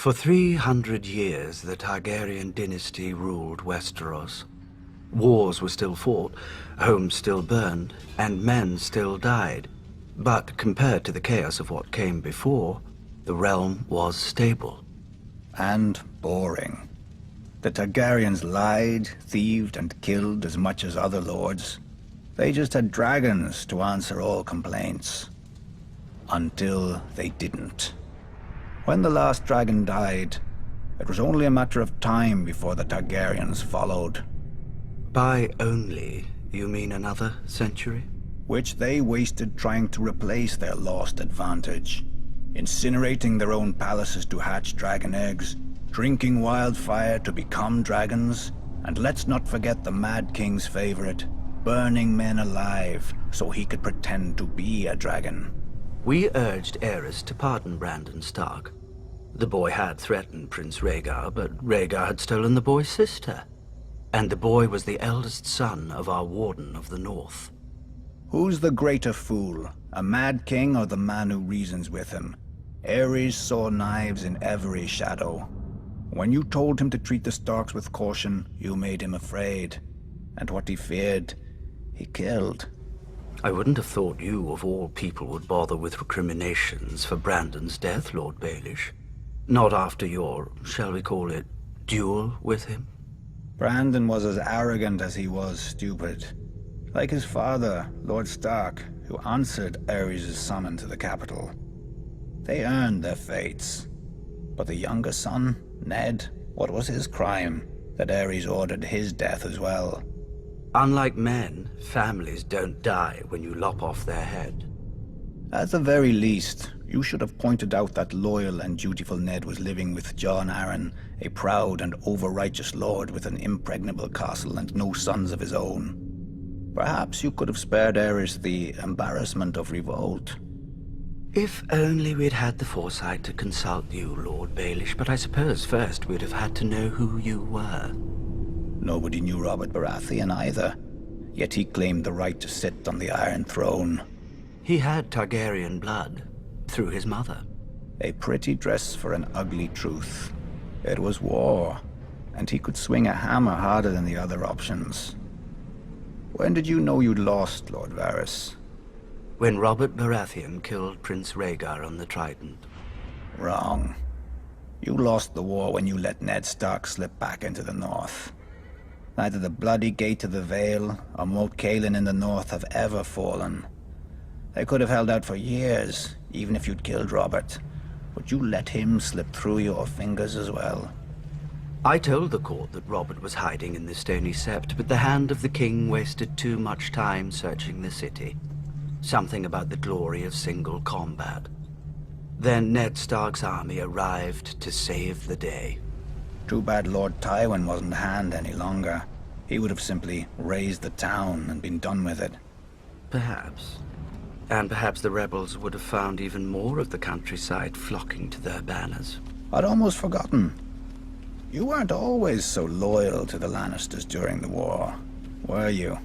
For 300 years, the Targaryen dynasty ruled Westeros. Wars were still fought, homes still burned, and men still died. But compared to the chaos of what came before, the realm was stable. And boring. The Targaryens lied, thieved, and killed as much as other lords. They just had dragons to answer all complaints. Until they didn't. When the last dragon died, it was only a matter of time before the Targaryens followed. By only, you mean another century? Which they wasted trying to replace their lost advantage. Incinerating their own palaces to hatch dragon eggs, drinking wildfire to become dragons, and let's not forget the Mad King's favorite, burning men alive so he could pretend to be a dragon. We urged Aerys to pardon Brandon Stark. The boy had threatened Prince Rhaegar, but Rhaegar had stolen the boy's sister. And the boy was the eldest son of our Warden of the North. Who's the greater fool, a Mad King or the man who reasons with him? Aerys saw knives in every shadow. When you told him to treat the Starks with caution, you made him afraid. And what he feared, he killed. I wouldn't have thought you, of all people, would bother with recriminations for Brandon's death, Lord Balish. Not after your, shall we call it, duel with him? Brandon was as arrogant as he was stupid. Like his father, Lord Stark, who answered Aerys' summon to the capital. They earned their fates. But the younger son, Ned, what was his crime that Aerys ordered his death as well? Unlike men, families don't die when you lop off their head. At the very least, you should have pointed out that loyal and dutiful Ned was living with Jon Arryn, a proud and over-righteous lord with an impregnable castle and no sons of his own. Perhaps you could have spared Aerys the embarrassment of revolt. If only we'd had the foresight to consult you, Lord Balish, but I suppose first we'd have had to know who you were. Nobody knew Robert Baratheon either, yet he claimed the right to sit on the Iron Throne. He had Targaryen blood, through his mother. A pretty dress for an ugly truth. It was war, and he could swing a hammer harder than the other options. When did you know you'd lost, Lord Varys? When Robert Baratheon killed Prince Rhaegar on the Trident. Wrong. You lost the war when you let Ned Stark slip back into the north. Neither the bloody Gate of the Vale or Moat Cailin in the north have ever fallen. They could have held out for years, even if you'd killed Robert. But you let him slip through your fingers as well. I told the court that Robert was hiding in the Stony Sept, but the hand of the king wasted too much time searching the city. Something about the glory of single combat. Then Ned Stark's army arrived to save the day. Too bad Lord Tywin wasn't hand any longer. He would have simply razed the town and been done with it. Perhaps. And perhaps the rebels would have found even more of the countryside flocking to their banners. I'd almost forgotten. You weren't always so loyal to the Lannisters during the war, were you?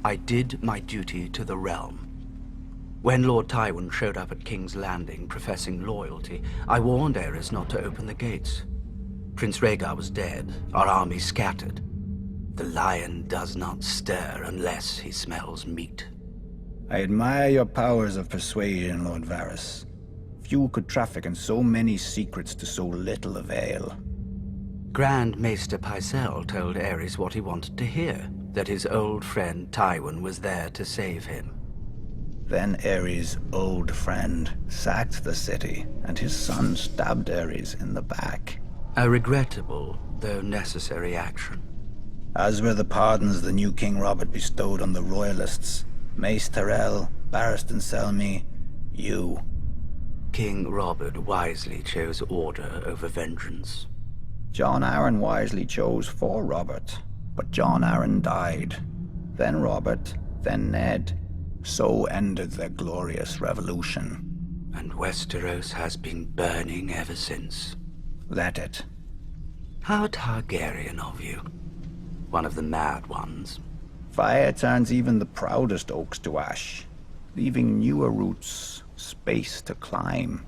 I did my duty to the realm. When Lord Tywin showed up at King's Landing professing loyalty, I warned Aerys not to open the gates. Prince Rhaegar was dead, our army scattered. The lion does not stir unless he smells meat. I admire your powers of persuasion, Lord Varys. Few could traffic in so many secrets to so little avail. Grand Maester Pycelle told Aerys what he wanted to hear, that his old friend Tywin was there to save him. Then Aerys' old friend sacked the city, and his son stabbed Aerys in the back. A regrettable, though necessary action. As were the pardons the new King Robert bestowed on the Royalists. Mace Tyrell, Barristan Selmy, you. King Robert wisely chose order over vengeance. Jon Arryn wisely chose for Robert, but Jon Arryn died. Then Robert, then Ned. So ended their glorious revolution. And Westeros has been burning ever since. Let it. How Targaryen of you. One of the mad ones. Fire turns even the proudest oaks to ash, leaving newer roots space to climb.